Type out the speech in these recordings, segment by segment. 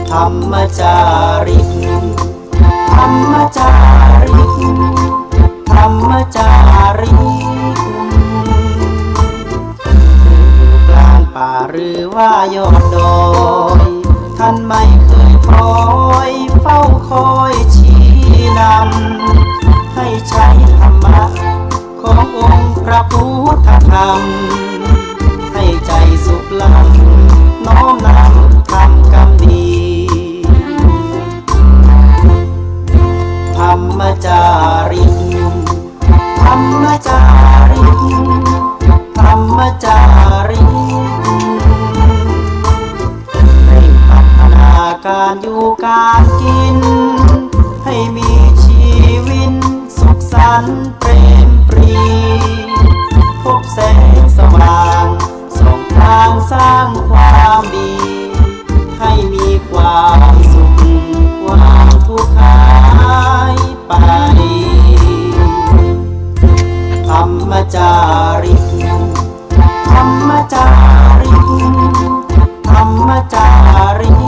ธรรมจาริกธรรมจาริกธรรมจาริกกลางป่าหรือว่ายอดดอยท่านไม่เคยคอยเฝ้าคอยชี้นำให้ใช้ธรรมะขององค์พระพุทธธรรมให้ใจสุขล้ำน้อมนำทำกรรมดีธรรมจาริกธรรมจาริกธรรมจาริกเร่งพัฒนาการอยู่การกินให้มีชีวิตสุขสันต์เปรมปรีพบแสงสว่างส่องทางสร้างความดีให้มีความสุขความทุกข์หายไปธรรมจาริกธรรมจาริกธรรมจาริก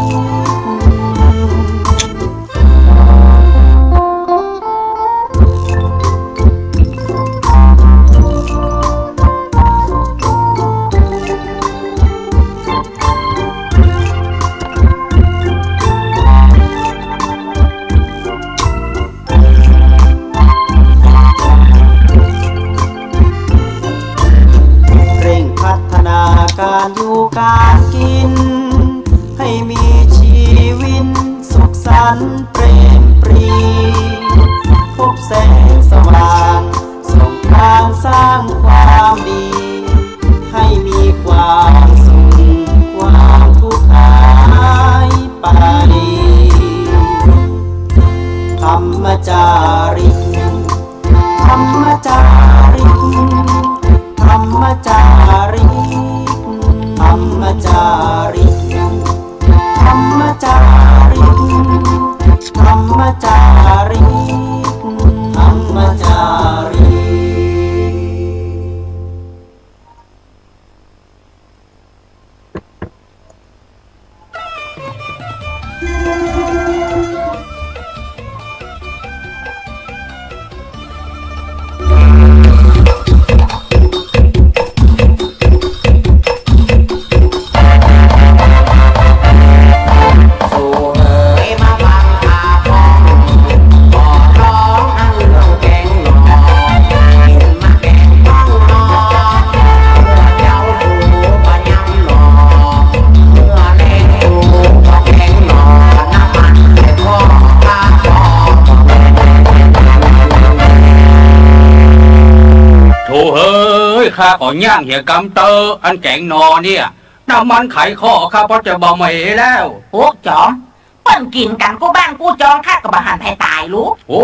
การอยู่การกินให้มีชีวิตสุขสันต์เปรมปรีพบแสงสว่างส่องทางสร้างความดีให้มีความสุขความทุกข์หายไปธรรมจาริกธรรมจาริกธรรมจาริกธรรมจาริกธรรมจาริกธรรมจาริกธรรมจาริกข้าก็ย่างเหี่ยกำเตออันแกงนอเนี่ยน้ำมันไขข้อข้าพอจะบ่ไม่แล้วโอ้จอมเปิ้นกินกันกูบ้านกูจองข้ากับบะหันไทยตายรู้โอ้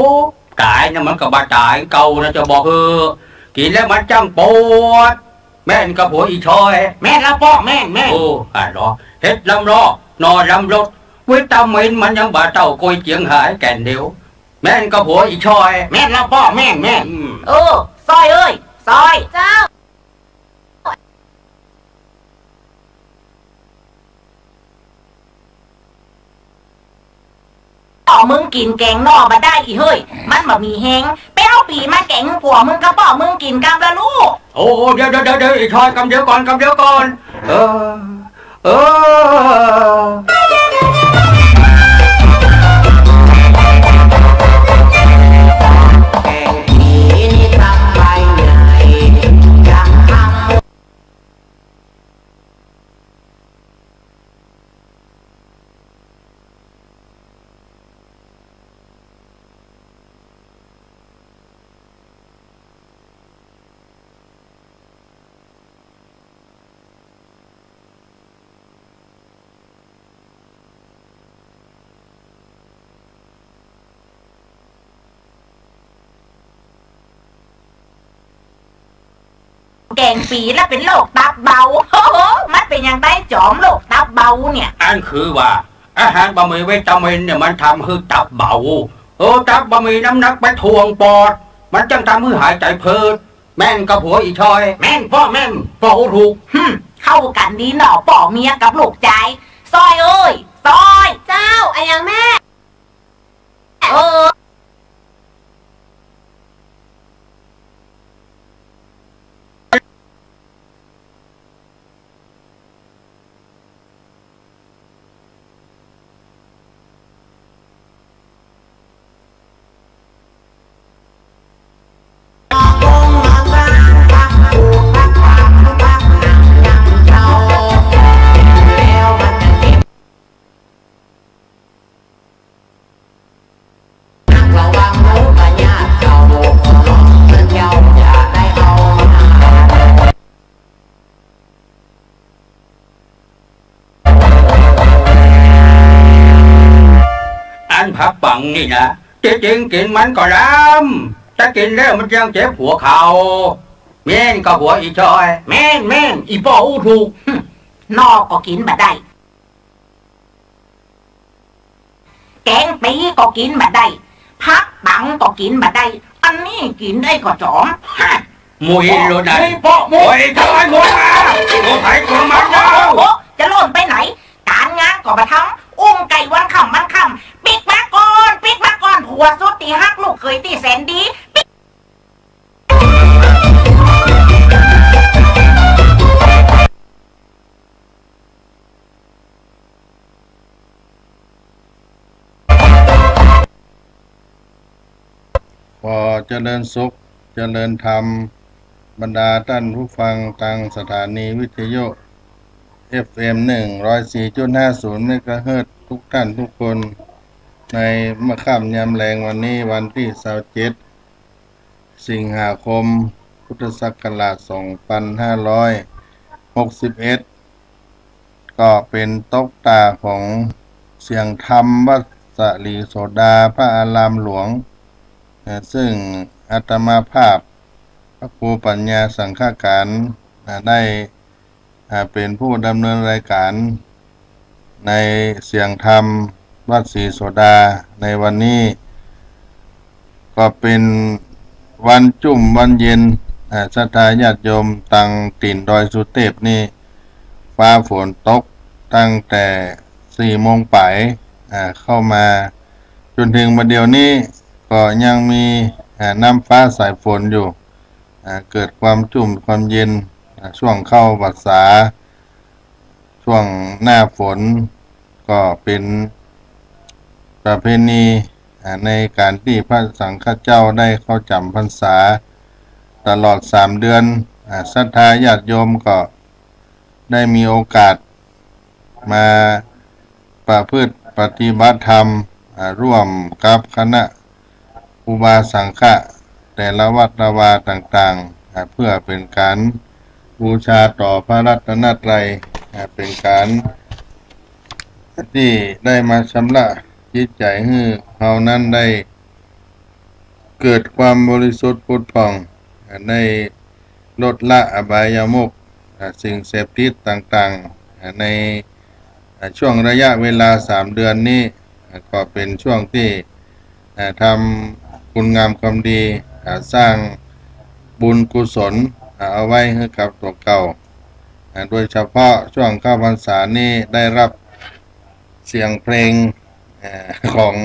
ตายนะมันกับบาตายเก่านะจะบอกกินแล้วมันจังปวดแม่นกับผัวอีชอยแม่ละพ่อแม่โอ้รอเฮ็ดลำรอนอนลำรถวิตามินมันยังบาเต้าโกยเจียงหายแก่นเดียวแม่นกับผัวอีชอยแม่ละพ่อแม่ซอยเอ้ยซอยเจ้ามึงกินแกงนอมาได้อีเฮ้ยมันแบบมีแห้งไปเอาปีมาแกงผัวมึงกระป๋อมึงกินกำละลูกโอ้เดี๋ยวอีชอยกำเดียวก่อนแกงปีแล้วเป็นโรคตับเบามันเป็นยังไงจอมโรคตับเบาเนี่ยอันคือว่าอาหารบะหมี่วิตามินเนี่ยมันทำให้ตับเบาตับบะหมี่น้ำหนักไปทวงปอดมันจังทำให้หายใจเพิดแม่นกับผัวอีชอยแม่นพ่อถูกเข้ากันดีหน่อป่อเมียกับลูกใจซอยเอ้ยซอยเจ้า งนี่นะจริงๆกินมันก็ดำถ้ากินแล้วมันยังเจ็บหัวเขาแม่นก็หัวอีจอยแม่นอีป่ออู้ถูกนอกก็กินมาได้แกงปีก็กินมาได้พักบังก็กินมาได้อันนี้กินได้ก็จอมมวยรู้ได้มวยทำไมมวยมาโอ้ไผ่ตัวมันแล้วจะล่นไปไหนการงานก็มาทำอุ้มไก่วันค่ำปิกมาก่อนผัวสุดตีฮักลูกเคยตีแสนดีพอเจริญสุขเจริญธรรมบรรดาท่านผู้ฟังทางสถานีวิทยุ FM 104.50 เมกะเฮิรตซ์ทุกท่านทุกคนในมะค่ำยามแรงวันนี้วันที่27สิงหาคมพุทธศักราช2561ก็เป็นตกตาของเสียงธรรมวัดสลีโสดาพระอารามหลวงซึ่งอาตมาภาพพระครูปัญญาสังฆการได้เป็นผู้ดำเนินรายการในเสียงธรรมวัดศรีโสดาในวันนี้ก็เป็นวันจุ่มวันเย็นศรัทธาญาติโยมตังติ่นดอยสุเทพนี่ฟ้าฝนตกตั้งแต่4 โมงป่ายเข้ามาจนถึงวันเดียวนี้ก็ยังมีน้ำฟ้าสายฝนอยู่เกิดความชุ่มความเย็นช่วงเข้าพรรษาช่วงหน้าฝนก็เป็นประเพณีในการที่พระสังฆเจ้าได้เข้าจำพรรษาตลอด3 เดือนศรัทธาญาติโยมก็ได้มีโอกาสมาประพฤติปฏิบัติธรรมร่วมกับคณะอุบาสังฆะแต่ละวัดละวาต่างๆเพื่อเป็นการบูชาต่อพระรัตนตรัยเป็นการที่ได้มาชำระจิตใจให้เรานั้นได้เกิดความบริสุทธิ์ผุดผ่องในลดละอบายามุขสิ่งเสพติดต่างๆในช่วงระยะเวลา3 เดือนนี้ก็เป็นช่วงที่ทำคุณงามความดีสร้างบุญกุศลเอาไว้ให้กับตัวเก่าโดยเฉพาะช่วงเข้าพรรษานี้ได้รับเสียงเพลงของ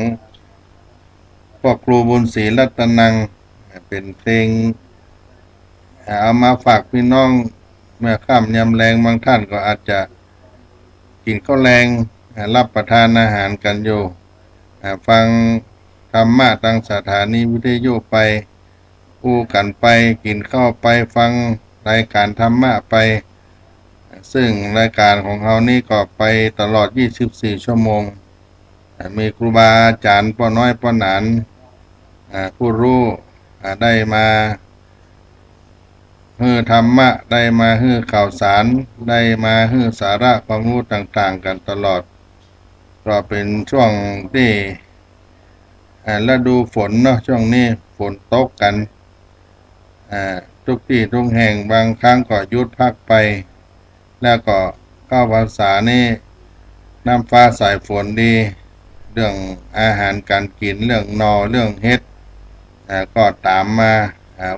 พ่อครูบุญศรีรัตนังเป็นเพลงเอามาฝากพี่น้องเมื่อค่ำยามแรงบางท่านก็อาจจะกินข้าวแรงรับประทานอาหารกันอยู่ฟังธรรมะทางสถานีวิทยุไปคู่กันไปกินข้าวไปฟังรายการธรรมะไปซึ่งรายการของเขานี่ก็ไปตลอด24 ชั่วโมงมีครูบาอาจารย์ป้อน้อยป้อหนานผู้รู้ได้มาฮือธรรมะได้มาฮือข่าวสารได้มาฮือสาระความรู้ต่างๆกันตลอดก็เป็นช่วงที่ฤดูฝนเนาะช่วงนี้ฝนตกกันทุกที่ทุกแห่งบางครั้งก็หยุดพักไปแล้วก็เข้าพรรษานี่น้ำฟ้าสายฝนดีเรื่องอาหารการกินเรื่องนอเรื่องเฮ็ดก็ตามมา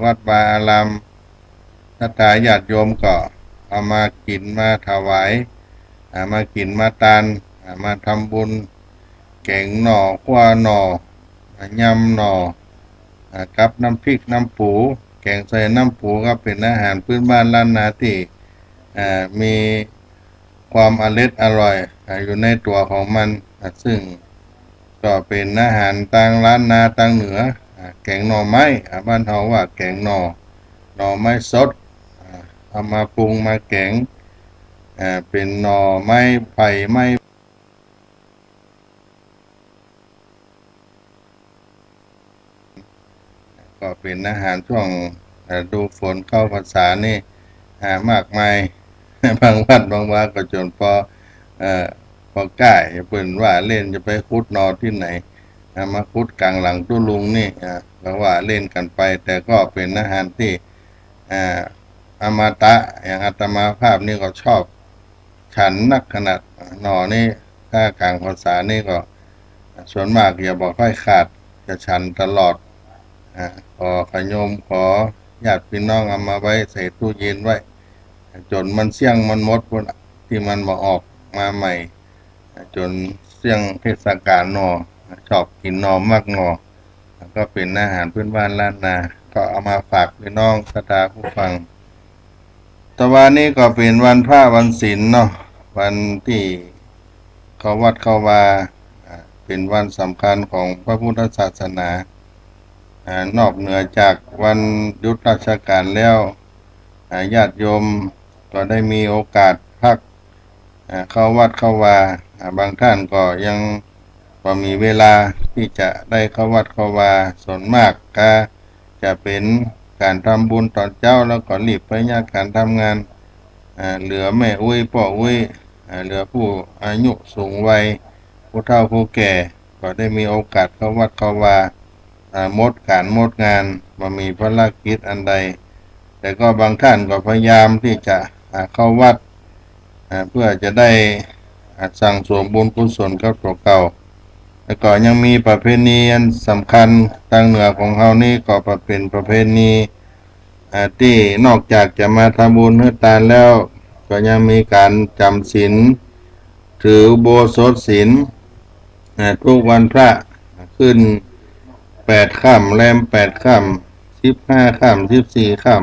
วัดวาอารามศรัทธาญาติโยมก็เอามากินมาถวายมากินมาทานมาทำบุญแกงหน่อขั้วหน่อยำหน่อกับน้ำพริกน้ำปูแกงใส่น้ำปูก็เป็นอาหารพื้นบ้านล้านนาที่มีความอร่อยอยู่ในตัวของมันซึ่งก็เป็นอาหารต่างล้านนาต่างเหนือแกงหน่อไม้บ้านเราว่าแกงหน่อไม้สดเอามาปรุงมาแกงเป็นหน่อไม้ไผ่ไม้ก็เป็นอาหารช่วงดูฝนเข้าพรรษานี่มากมายบางวัดบางว่าก็จนพอใกล้เปิ่นว่าเล่นจะไปคุดนอที่ไหน มาคุดกลางหลังตู้ลุงนี่ก็ว่าเล่นกันไปแต่ก็เป็นอาหารที่อมตะอย่างอาตมาภาพนี่ก็ชอบฉันนักขนาดหน่อนี่ถ้ากลางภาษานี่ก็ส่วนมากอย่าบอกค่อยขาดจะฉันตลอดขอขยมขอญาติพี่น้องเอามาไว้ใส่ตู้เย็นไว้จนมันเสี่ยงมันหมดพวกที่มันมาออกมาใหม่จนเสี่ยงเทศกาลหน่อชอบกินหน่อมากหน่อก็เป็นอาหารพื้นบ้านล้านนาก็เอามาฝากพี่น้องศรัทธาผู้ฟังแต่วันนี้ก็เป็นวันพระวันศีลเนาะวันที่เขาวัดเขาวาเป็นวันสำคัญของพระพุทธศาสนานอกเหนือจากวันหยุดราชการแล้วญาติโยมก็ได้มีโอกาสพักเข้าวัดเข้าวาบางท่านก็ยังก็มีเวลาที่จะได้เข้าวัดเข้าวาส่วนมากก็จะเป็นการทำบุญตอนเจ้าแล้วก็รีบไปยากการทำงานเหลือแม่อุ้ยพ่ออุ้ยเหลือผู้อายุสูงวัยผู้เฒ่าผู้แก่ก็ได้มีโอกาสเข้าวัดเข้าวาหมดการหมดงานมามีภารกิจอันใดแต่ก็บางท่านก็พยายามที่จะเข้าวัดเพื่อจะได้สั่งสมบุญกุศลกับตัวเก่าแล้วก็ยังมีประเพณีอันสำคัญทางเหนือของเฮานี่ก็เป็นประเพณีที่นอกจากจะมาทำบุญให้ทานแล้วก็ยังมีการจำศีลถืออุโบสถศีลทุกวันพระขึ้น8 ค่ำแรม8 ค่ำ15 ค่ำ14 ค่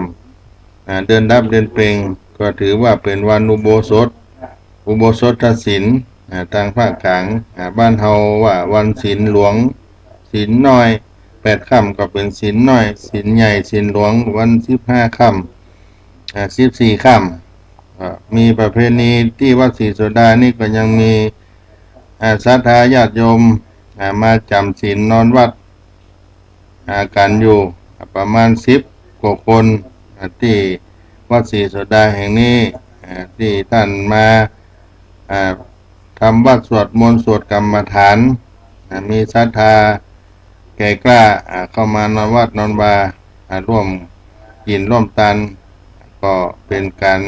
ำเดือนดับเดือนเพ็งก็ถือว่าเป็นวันอุโบสถศีลทางภาคกลางบ้านเฮาว่าวันศีลหลวงศีลน้อย8 ค่ำก็เป็นศีลน้อยศีลใหญ่ศีลหลวงวัน15 ค่ำ14 ค่ำมีประเพณีที่วัดศรีโสดานี่ก็ยังมีศรัทธาญาติโยมมาจำศีลนอนวัดกันอยู่ประมาณ10 กว่าคนที่วัดศรีโสดาแห่งนี้ที่ท่านมาทำวัดสวดมนต์สวดกรรมฐานมีศรัทธาแก่กล้าเข้ามานอนวัดนอนวาร่วมกินร่วมทานก็เป็นการ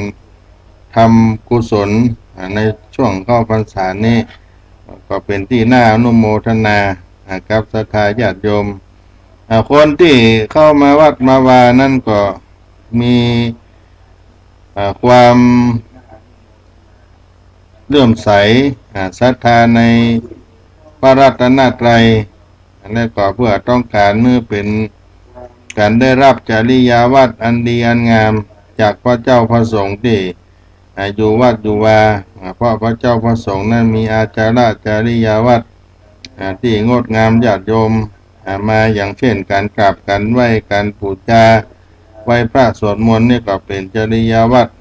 ทำกุศลในช่วงเข้าพรรษานี้ก็เป็นที่น่าอนุโมทนากับศรัทธาญาติโยมคนที่เข้ามาวัดมาวานั่นก็มีความเลื่อมใสศรัทธาในพระรัตนตรัยและก็เพื่อต้องการเมื่อเป็นการได้รับจริยวัตรอันดีอันงามจากพระเจ้าพระสงฆ์ที่อยู่วัดอยู่วาเพราะพระเจ้าพระสงฆ์นั้นมีอาจาระจริยวัตรที่งดงามญาติโยมมาอย่างเช่นการกราบการไหว้การบูชาไหว้พระสวดมนต์นี่ก็เป็นจริยวัตร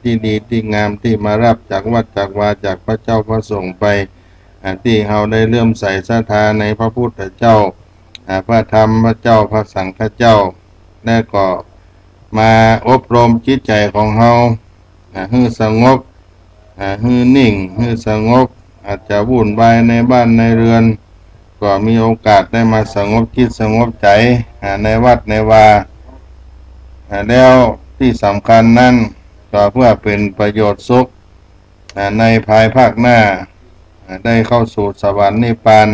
ที่ดีที่งามที่มารับจากวัดจากวาจากพระเจ้าพระสงฆ์ไปที่เฮาได้เลื่อมใสศรัทธาในพระพุทธเจ้าพระธรรมพระเจ้าพระสังฆเจ้าและก็มาอบรมจิตใจของเฮาให้สงบให้นิ่งให้สงบอาจจะวุ่นวายในบ้านในเรือนก็มีโอกาสได้มาสงบจิตสงบใจในวัดในวาแล้วที่สำคัญนั้นก็เพื่อเป็นประโยชน์สุขในภายภาคหน้าได้เข้าสู่สวรรค์นิพพาน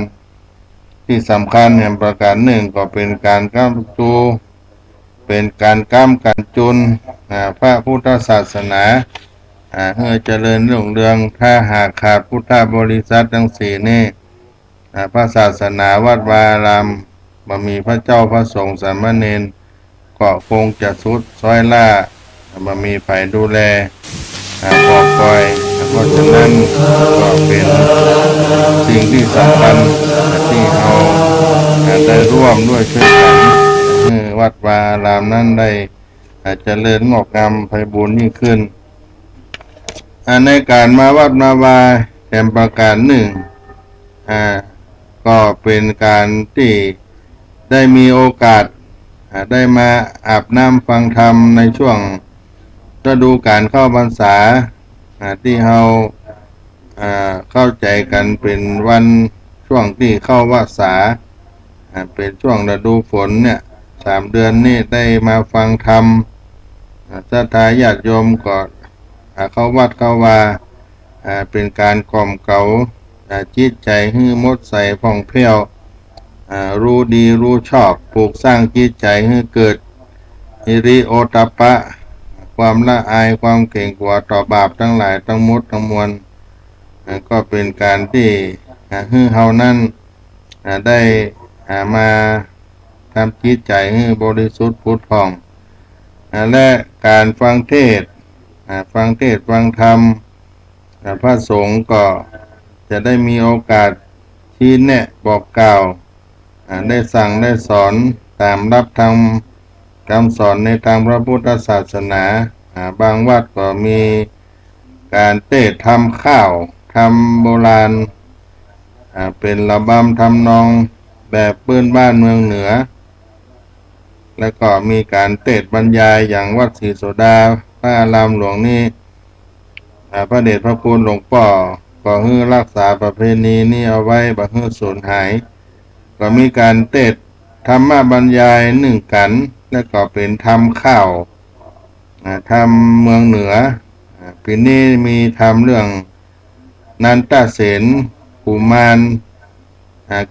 ที่สำคัญแห่งประการหนึ่งก็เป็นการก้ำจูเป็นการก้ำกันจุนพระพุทธศาสนาให้เจริญรุ่งเรืองถ้าหากขาดพุทธบริษัททั้งสี่นี้พระศาสนาวัดวาอารามบ่มีพระเจ้าพระสงฆ์สามเณรก็คงจะสุดซ้อยล่าบ่มีไผดูแลปกคอยเพราะฉะนั้นก็เป็นสิ่งที่สำคัญที่เราได้ร่วมด้วยช่วยกันวัดวาอารามนั้นได้เจริญงอกงามไพบูลย์ยิ่งขึ้นในการมาวัดมาวาแห่งประการหนึ่งก็เป็นการที่ได้มีโอกาสได้มาอาบน้ำฟังธรรมในช่วงฤดูการเข้าพรรษาที่เราเข้าใจกันเป็นวัน ช่วงที่เข้าวัดษาเป็นช่วงฤดูฝนเนี่ย3 เดือนนี่ได้มาฟังธรรมศรัทธาญาติโยมก็เข้าวัดเข้าวาเป็นการกล่อมเกลาจิตใจให้มดใสผ่องแผ้วรู้ดีรู้ชอบปลูกสร้างจิตใจให้เกิดฮิริโอตตัปปะความละอายความเกรงกลัวต่อบาปทั้งหลายทั้งมดทั้งมวลก็เป็นการที่ให้เฮานั้นได้มาทำจิตใจให้บริสุทธิ์ผุดผ่องและการฟังเทศน์ฟังธรรมพระสงฆ์ก็จะได้มีโอกาสชี้แนะบอกกล่าวได้สั่งได้สอนตามรับธรรมคำสอนในทางพระพุทธศาสนาบางวัดก็มีการเทศน์ทำข้าวทำโบราณเป็นระบำทำนองแบบพื้นบ้านเมืองเหนือแล้วก็มีการเทศน์บรรยายอย่างวัดศรีโสดาพระอารามหลวงนี่พระเดชพระคุณหลวงพ่อก็ให้รักษาประเพณีนี้เอาไว้บ่ให้สูญหายก็มีการเทศน์ธรรมบรรยาย1 กันแล้วก็เป็นทำข้าวทำเมืองเหนือปีนี้มีทำเรื่องนันตเสนกุมาร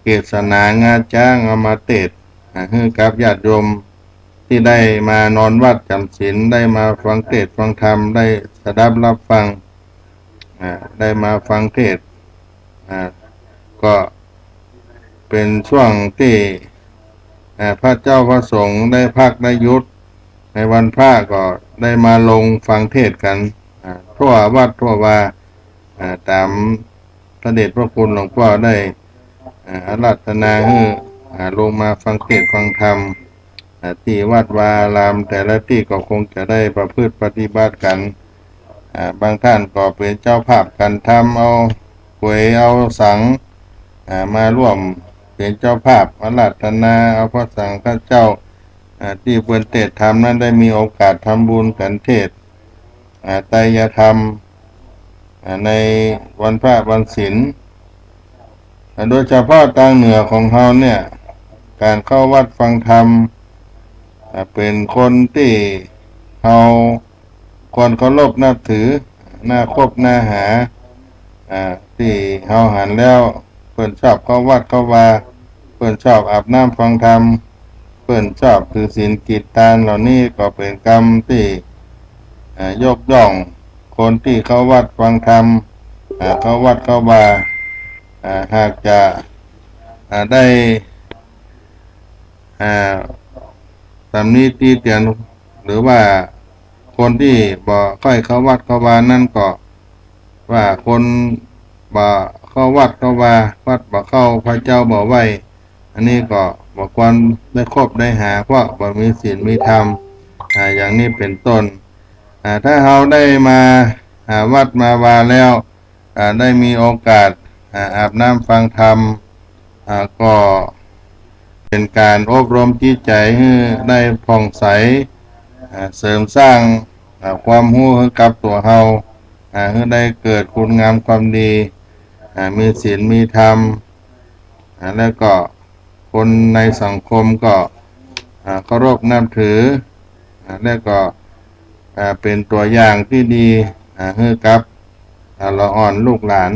เกศนางาจ้างเอามาเทศน์ให้กับญาติโยมที่ได้มานอนวัดจำศีลได้มาฟังเทศน์ฟังธรรมได้สดับรับฟังได้มาฟังเทศน์ก็เป็นช่วงที่พระเจ้าพระสงฆ์ได้พักได้หยุดในวันพระก็ได้มาลงฟังเทศน์กันทั่ววัดทั่ววาตามพระเดชพระคุณหลวงพ่อได้อาราธนาให้ลงมาฟังเทศน์ฟังธรรมที่วัดวาอารามแต่ละที่ก็คงจะได้ประพฤติปฏิบัติกันบางท่านก็เป็นเจ้าภาพกันทำเอาก๋วยเอาสังมาร่วมเป็นเจ้าภาพอาราธนาเอาพระสังฆเจ้าที่เพิ่นเทศน์ธรรมนั้นได้มีโอกาสทำบุญกันเทศน์ไตรยธรรมในวันพระวันศีลโดยเฉพาะทางเหนือของเฮาเนี่ยการเข้าวัดฟังธรรมเป็นคนที่เฮาควรเคารพนับถือน่าคบน่าหาที่เฮาหันแล้วเพิ่นชอบเข้าวัดเข้าวาเพิ่นชอบอาบน้ำฟังธรรมเพิ่นชอบถือศีลกิจทานเหล่านี้ก็เป็นกรรมที่ยกย่องคนที่เข้าวัดฟังธรรมเข้าวัดเข้าวาหากจะได้ตำหนิติเตียนหรือว่าคนที่บ่ค่อยเข้าวัดเข้าวานั่นก็ว่าคนบ่เข้าวัดเข้าวาวัดบ่เข้าพระเจ้าบ่ไหวอันนี้ก็บ่ควรได้คบได้หาเพราะบ่มีศีลมีธรรมอย่างนี้เป็นต้นถ้าเราได้มาวัดมาวาแล้วได้มีโอกาสอาบน้ำฟังธรรมก็เป็นการอบรมจิตใจให้ได้ผ่องใสเสริมสร้างความรู้ให้กับตัวเฮาให้ได้เกิดคุณงามความดีมีศีลมีธรรมแล้วก็คนในสังคมก็เคารพนับถือแล้วก็เป็นตัวอย่างที่ดีให้กับละอ่อนลูกหลาน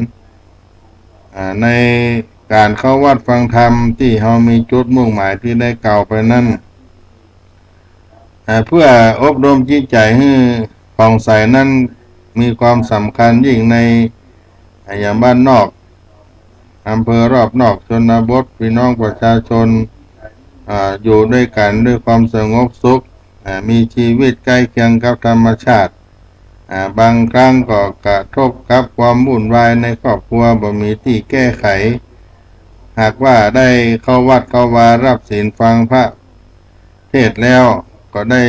ในการเข้าวัดฟังธรรมที่เฮามีจุดมุ่งหมายที่ได้กล่าวไปนั้นเพื่ออบรมจิตใจให้ผ่องใสนั้นมีความสำคัญยิ่งในอย่างบ้านนอกอำเภอรอบนอกชนบทพี่น้องประชาชนอยู่ด้วยกันด้วยความสงบสุขมีชีวิตใกล้เคียงกับธรรมชาติบางครั้งก็กระทบกับความวุ่นวายในครอบครัวบ่มีที่แก้ไขหากว่าได้เข้าวัดเข้าวารับศีลฟังพระเทศน์แล้วก็ได้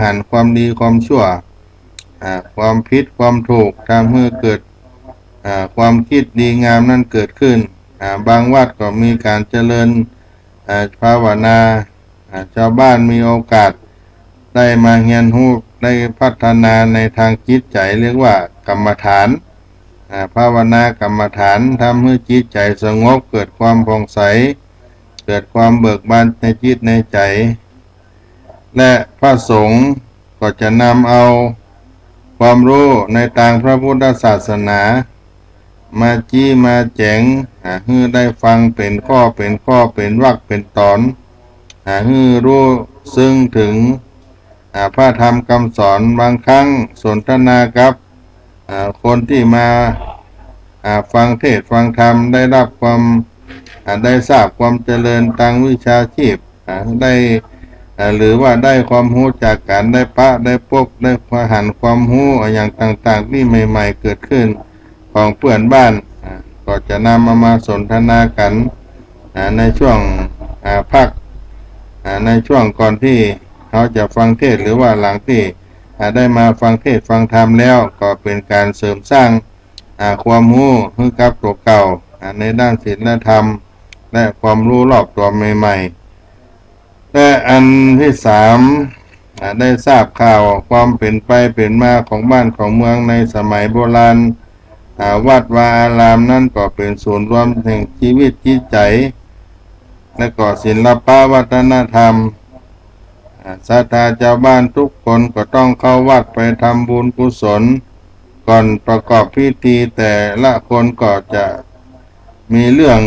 หันความดีความชั่วความผิดความถูกทำให้เกิดความคิดดีงามนั้นเกิดขึ้นบางวัดก็มีการเจริญภาวนาชาวบ้านมีโอกาสได้มาเรียนรู้ได้พัฒนาในทางจิตใจเรียกว่ากรรมฐาน ภาวนากรรมฐานทำให้จิตใจสงบเกิดความผ่องใสเกิดความเบิกบานในจิตในใจและพระสงฆ์ก็จะนำเอาความรู้ในทางพระพุทธศาสนามาจี้มาแจงให้ได้ฟังเป็นข้อเป็นวรรคเป็นตอนให้รู้ซึ่งถึงพระธรรมคำสอนบางครั้งสนทนากับคนที่มาฟังเทศน์ฟังธรรมได้รับความได้ทราบความเจริญทางวิชาชีพได้หรือว่าได้ความรู้จากการได้ปะได้พบได้หันความรู้อย่างต่างๆที่ใหม่ๆเกิดขึ้นของเพื่อนบ้านก็จะนำมาสนทนากันในช่วงพักในช่วงก่อนที่เขาจะฟังเทศน์หรือว่าหลังที่ได้มาฟังเทศน์ฟังธรรมแล้วก็เป็นการเสริมสร้างความรู้ให้กับตัวเก่าในด้านศีลธรรมและความรู้รอบตัวใหม่ๆและอันที่สามได้ทราบข่าวความเป็นไปเป็นมาของบ้านของเมืองในสมัยโบราณวัดวาอารามนั่นก็เป็นศูนย์รวมแห่งชีวิตจิตใจและก็ศิลปวัฒนธรรมศรัทธาชาวบ้านทุกคนก็ต้องเข้าวัดไปทำบุญกุศลก่อนประกอบพิธีแต่ละคนก็จะมีเรื่อง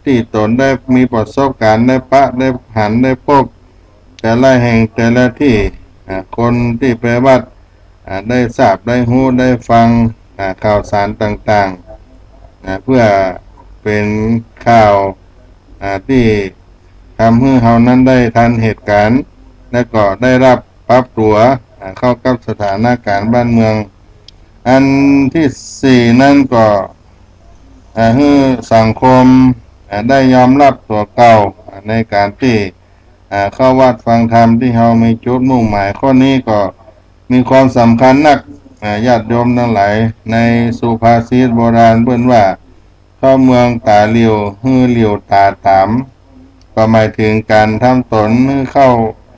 ที่ตนได้มีประสบการณ์ได้ปะได้หันได้พบแต่ละแห่งแต่ละที่คนที่ไปวัดได้ทราบได้รู้ได้ฟังข่าวสารต่างๆเพื่อเป็นข่าวที่ทำให้เรานั้นได้ทันเหตุการณ์และก็ได้รับปรับตัวเข้ากับสถานการณ์บ้านเมืองอันที่สี่นั่นก็ให้สังคมได้ยอมรับตัวเก่าในการที่เข้าวัดฟังธรรมที่เรามีจุดมุ่งหมายข้อนี้ก็มีความสำคัญนักญาติโยมทั้งหลายในสุภาษิตโบราณเพิ่นว่าเข้าเมืองตาเหลียวฮือเหลียวตาตามก็หมายถึงการทำตนเข้า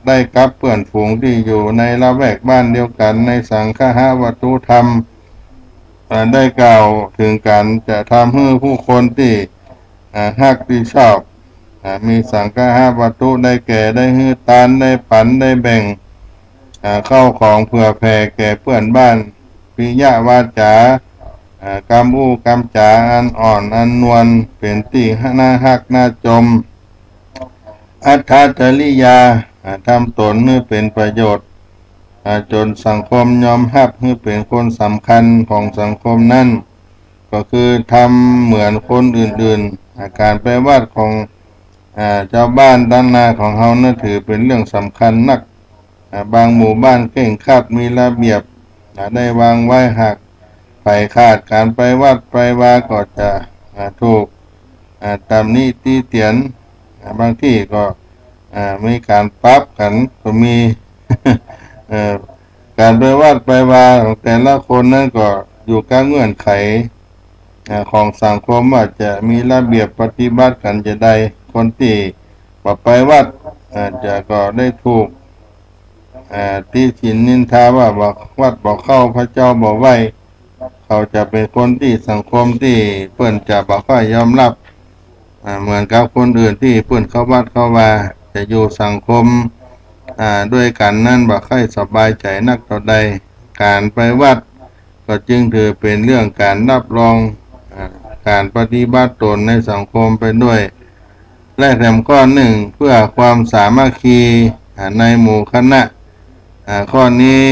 ได้กับเพื่อนฝูงที่อยู่ในละแวกบ้านเดียวกันในสังฆะวัตถุธรรมได้กล่าวถึงการจะทำให้ผู้คนที่ฮักที่ชอบมีสังฆะวัตถุได้แก่ได้ฮือทานได้ปันได้แบ่งเข้าของเผื่อแผ่แก่เพื่อนบ้านปิยวาจากรรมอู้กรรมจาอันอ่อนอันนวลเป็นที่น่าฮักน่าจมอัตถจริยาทำตนให้เป็นประโยชน์จนสังคมยอมรับให้เป็นคนสำคัญของสังคมนั้นก็คือทำเหมือนคนอื่นๆการไปวัดของเจ้าบ้านด้านหน้าของเขานั้นถือเป็นเรื่องสำคัญนักบางหมู่บ้านเคร่งครัดมีระเบียบได้วางไว้หากไปขาดการไปวัดไปวาก็จะถูกตำหนิตีเตียนบางที่ก็มีการปรับกันก็มี การไปวัดไปวาของแต่ละคนนั้นก็อยู่กับเงื่อนไขของสังคมว่าจะมีระเบียบปฏิบัติกันจะได้คนที่ไปวัดจะก็ได้ถูกที่ฉินนินทาว่าวัดบอกเข้าพระเจ้าบอกไว้เขาจะเป็นคนที่สังคมที่เพื่อนจะบอกค่อยยอมรับเหมือนกับคนอื่นที่เพื่อนเข้าวัดเข้าว่าจะอยู่สังคมด้วยกันนั่นบอกค่อยสบายใจนักต่อใดการไปวัดก็จึงถือเป็นเรื่องการรับรองการปฏิบัติตนในสังคมไปด้วยและแถมข้อหนึ่งเพื่อความสามัคคีในหมู่คณะข้อนี้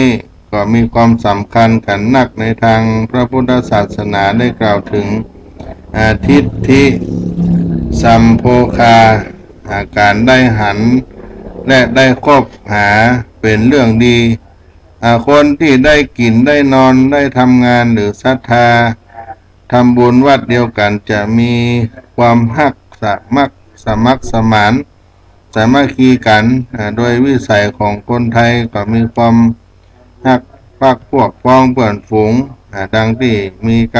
ก็มีความสำคัญกันนักในทางพระพุทธศาสนาได้กล่าวถึงทิฏฐิสัมโภคาการได้หันและได้คบหาเป็นเรื่องดีคนที่ได้กินได้นอนได้ทำงานหรือศรัทธาทำบุญวัดเดียวกันจะมีความฮักสมัครสมานสามัคคีกันโดยวิสัยของคนไทยก็มีความฮักพักพวกพ้องเพื่อนฝูงดังที่มีค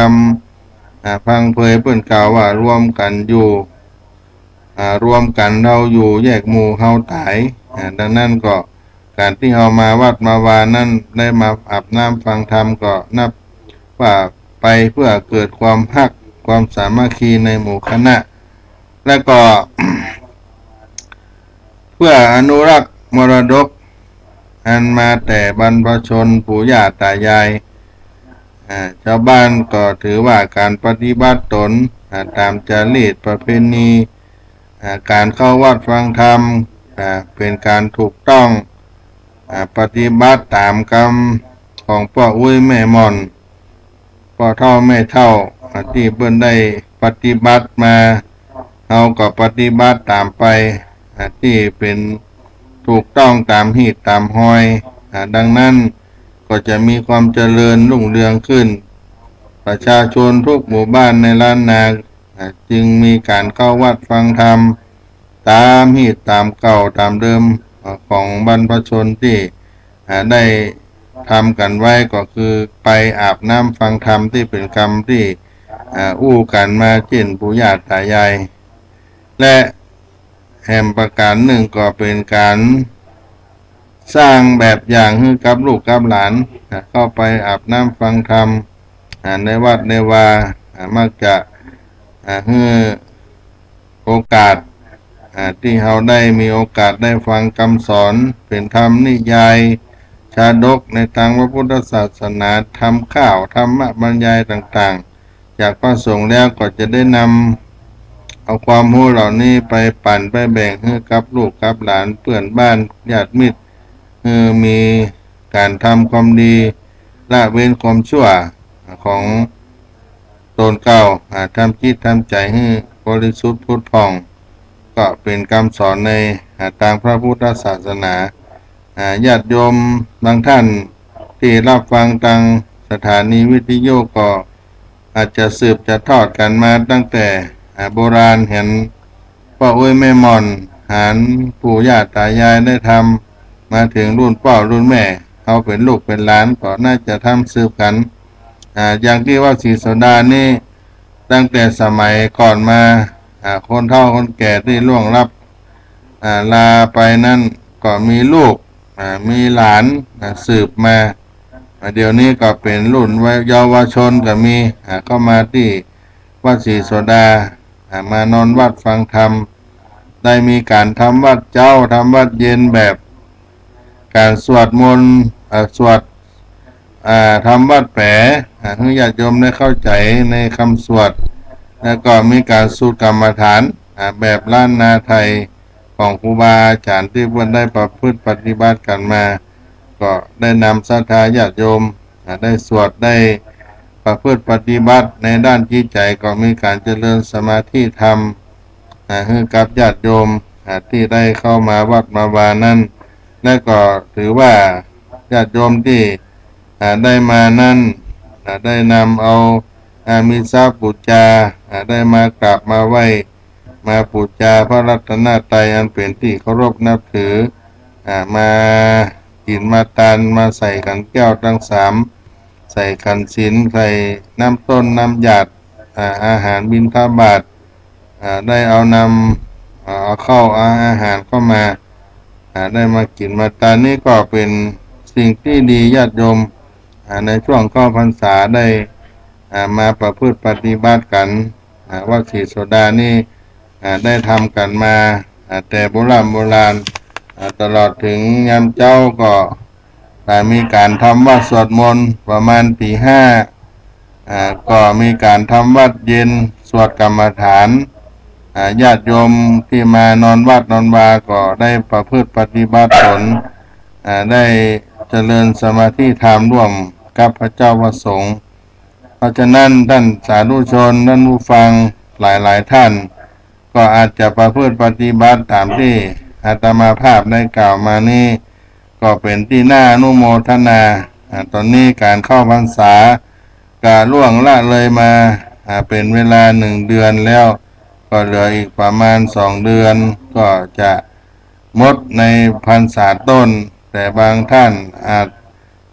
ำพังเพยเปิ้นกล่าวว่ารวมกันอยู่รวมกันเราอยู่แยกหมู่เฮาตายดังนั้นก็การที่เฮามาวัดมาวานั่นได้มาอาบน้ำฟังธรรมก็นับว่า ไปเพื่อเกิดความฮักความสามัคคีในหมู่คณะและก็ เพื่ออนุรักษ์มรดกอันมาแต่บรรพชนปู่ย่าตายายชาวบ้านก็ถือว่าการปฏิบัติตนตามจารีตประเพณีการเข้าวัดฟังธรรมเป็นการถูกต้องปฏิบัติตามกรรมของพ่ออุ้ยแม่มอนพ่อเฒ่าแม่เฒ่าที่เพิ่นได้ปฏิบัติมาเราก็ปฏิบัติตามไปที่เป็นถูกต้องตามหีดตามหอยดังนั้นก็จะมีความเจริญรุ่งเรืองขึ้นประชาชนทุกหมู่บ้านในล้านนาจึงมีการเข้าวัดฟังธรรมตามหีดตามเก่าตามเดิมของบรรพชนที่ได้ทำกันไว้ก็คือไปอาบน้ำฟังธรรมที่เป็นกรรมที่อู้กันมาเช่นปู่ย่าตายายและแห่งประการหนึ่งก็เป็นการสร้างแบบอย่างให้กับลูกกับหลานเข้าไปอาบน้ำฟังธรรมในวัดในวามักจะให้โอกาสที่เราได้มีโอกาสได้ฟังคำสอนเป็นธรรมนิยายชาดกในทางพระพุทธศาสนาทำข้าวธรรมบรรยายต่างๆจากพระสงฆ์แล้วก็จะได้นำเอาความรู้เหล่านี้ไปปั่นไปแบ่งให้กับลูกกับหลานเพื่อนบ้านญาติมิตรมีการทำความดีละเว้นความชั่วของตนเก่าทำจิตทำใจให้บริสุทธิ์พุทธผ่องก็เป็นคำสอนในทางพระพุทธศาสนาญาติโยมบางท่านที่รับฟังทางสถานีวิทยุก็อาจจะสืบจะทอดกันมาตั้งแต่โบราณเห็นพ่ออุ้ยแม่มอนหารปู่ย่าตายายได้ทำมาถึงรุ่นพ่อรุ่นแม่เขาเป็นลูกเป็นหลานก็น่าจะทำสืบกันอย่างที่ว่าศรีโสดานี่ตั้งแต่สมัยก่อนมาคนเฒ่าคนแก่ที่ล่วงลับลาไปนั่นก็มีลูกมีหลานสืบมาเดี๋ยวนี้ก็เป็นรุ่นเยาวชนก็มีเข้ามาที่วัดศรีโสดามานอนวัดฟังธรรมได้มีการทำวัดเจ้าทำวัดเย็นแบบการสวดมนต์สวดทำวัดแผลให้ญาติโยมได้เข้าใจในคำสวดแล้วก็มีการสูตรกรรมฐานแบบล้านนาไทยของครูบาอาจารย์ที่เพิ่นได้ประพฤติปฏิบัติกันมาก็ได้นำศรัทธาญาติโยมได้สวดได้ประพฤติปฏิบัติในด้านจิตใจก็มีการเจริญสมาธิธรรมให้กับญาติโยมที่ได้เข้ามาวัดมาวานั้นและก็ถือว่าญาติโยมที่ได้มานั้นได้นำเอามีทรัพย์บูชาได้มากราบมาไหว้มาบูชาพระรัตนตรัยอันเป็นที่เคารพนับถือมากินมาทานมาใส่ขันแก้วทั้งสามใส่ขันศีลใส่น้ำต้นน้ำหยาดอาหารบิณฑบาตได้เอาเข้าอาหารเข้ามาได้มากินมาทานนี่ก็เป็นสิ่งที่ดีญาติโยมในช่วงเข้าพรรษาได้มาประพฤติปฏิบัติกันว่าศรีโสดานี่ได้ทำกันมาแต่โบราณตลอดถึงยามเจ้าก็มีการทำวัดสวดมนต์ประมาณตี 5ก็มีการทำวัดเย็นสวดกรรมฐานญาติโยมที่มานอนวัดนอนวาก็ได้ประพฤติปฏิบัติตนได้เจริญสมาธิธรรมร่วมกับพระเจ้าประสงค์เพราะฉะนั้นท่านสาธุชนท่านผู้ฟังหลายท่านก็อาจจะประพฤติปฏิบัติตามที่อาตมาภาพได้กล่าวมานี้ก็เป็นที่น่าอนุโมทนาตอนนี้การเข้าพรรษาก็ล่วงละเลยมาเป็นเวลา1 เดือนแล้วก็เหลืออีกประมาณ2 เดือนก็จะหมดในพรรษาต้นแต่บางท่านอาจ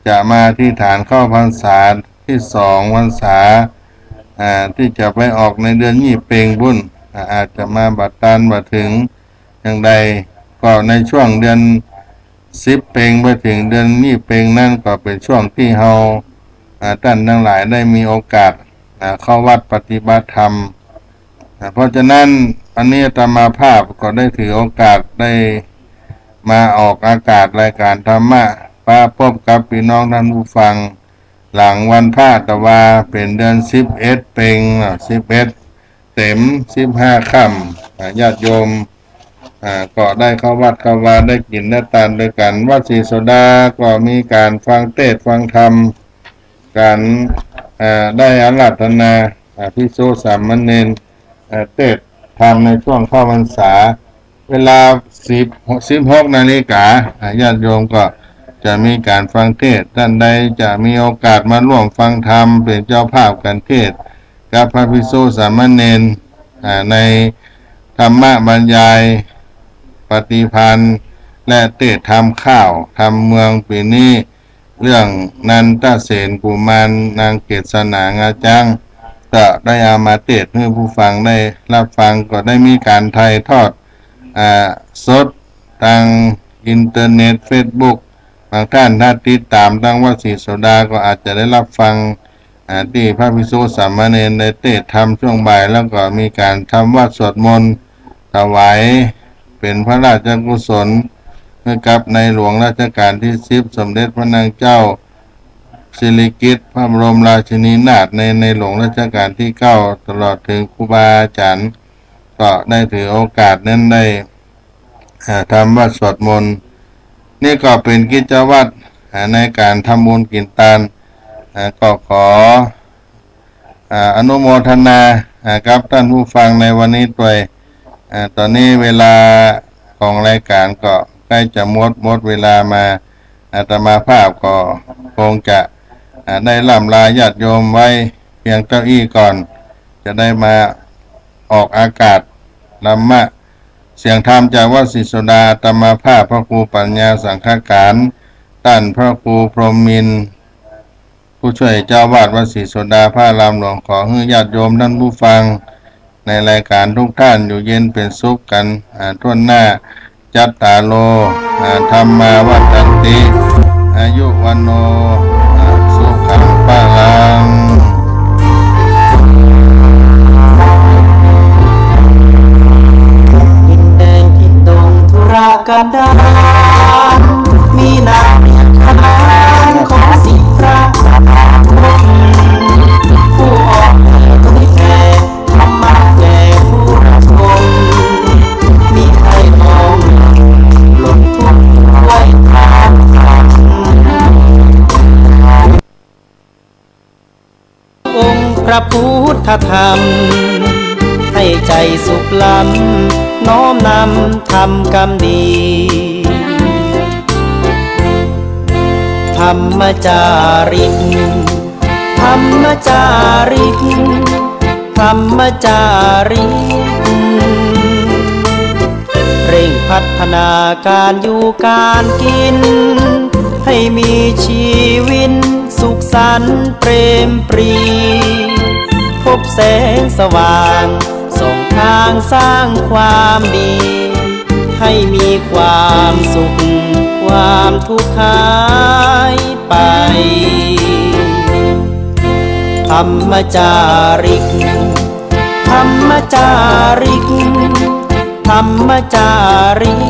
จะมาที่ฐานเข้าพรรษาที่2 พรรษาที่จะไปออกในเดือนยี่เปงบุญอาจจะมาบัดตันบัดถึงอย่างใดก็ในช่วงเดือน10 เปงไปถึงเดือนยี่เปงนั่นก็เป็นช่วงที่เรา ท่านทั้งหลายได้มีโอกาสเข้าวัดปฏิบัติธรรมเพราะฉะนั้นอันนี้อาตมาภาพก็ได้ถือโอกาสได้มาออกอากาศรายการธรรมะป้าพบกับพี่น้องท่านผู้ฟังหลังวันพระตะวาเป็นเดือน11เป็ง11เต็ม15ค่ำญาติโยมก็ได้เข้าวัดเข้าวาได้กินได้ทานด้วยกันวัดศรีโสดาก็มีการฟังเทศน์ฟังธรรมการได้อาราธนาภิกษุสามเณรเทศน์ธรรมในช่วงเข้าพรรษาเวลา16 นาฬิกาญาติโยมก็จะมีการฟังเทศน์ท่านใดจะมีโอกาสมาร่วมฟังธรรมเป็นเจ้าภาพการเทศน์กับพระภิกษุสามเณรในธรรมบรรยายปฏิพันธ์และเทศน์ธรรมข้าวธรรมเมืองปีนี้เรื่องนันทเสนกุมารนางเกศนางาจังก็ได้เอามาเทศน์ให้ผู้ฟังได้รับฟังก็ได้มีการถ่ายทอดสดทางอินเทอร์เน็ต Facebook บางท่านถ้าติดตามทางวัดศรีโสดาก็อาจจะได้รับฟังที่พระภิกษุสามเณรได้เทศน์ธรรมช่วงบ่ายแล้วก็มีการทำวัดสวดมนต์ถวายเป็นพระราชกุศลให้กับในหลวงรัชกาลที่10สมเด็จพระนางเจ้าสิริกิติ์พระบรมราชินีนาถในหลวงรัชกาลที่9ตลอดถึงครูบาอาจารย์ก็ได้ถือโอกาสนั้นได้ทำวัดสวดมนต์นี่ก็เป็นกิจวัตรในการทำบุญกินทานก็ขออนุโมทนากับท่านผู้ฟังในวันนี้ด้วยตอนนี้เวลาของรายการก็ใกล้จะหมดเวลามาอาตมาภาพก็คงจะได้ล่ำลาญาติโยมไว้เพียงเก้าอี้ก่อนจะได้มาออกอากาศธรรมะเสียงธรรมจากวัดศรีโสดาอาตมาภาพพระครูปัญญาสังฆการท่านพระครูพรหมินทร์ผู้ช่วยเจ้าวาดวัดศรีโสดาพระอารามหลวงขอให้ญาติโยมท่านผู้ฟังในรายการทุกท่านอยู่เย็นเป็นสุขกันทั่วหน้าจัตตาโลธรรมาวัฏันติอายุวันโนสุขังพลังดินแดงทิศตรงธุรกันดารมีนาเรียกขานของสิทธิพระผู้ออกแผ่เผยแผ่ธรรมะแก่ผู้รับชมมีใครมองหลงทุกข์ด้วยทางองค์พระพุทธธรรมให้ใจสุขล้ำน้อมนำทำกรรมดีธรรมจาริกธรรมจาริกธรรมจาริกเร่งพัฒนาการอยู่การกินให้มีชีวิตสุขสันต์เปรมปรีพบแสงสว่างส่องทางสร้างความดีให้มีความสุขความทุกข์หายไปธรรมจาริกธรรมจาริกธรรมจาริก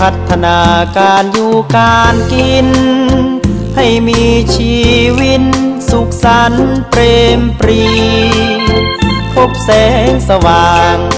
พัฒนาการอยู่การกินให้มีชีวิตสุขสันต์เปรมปรีพบแสงสว่าง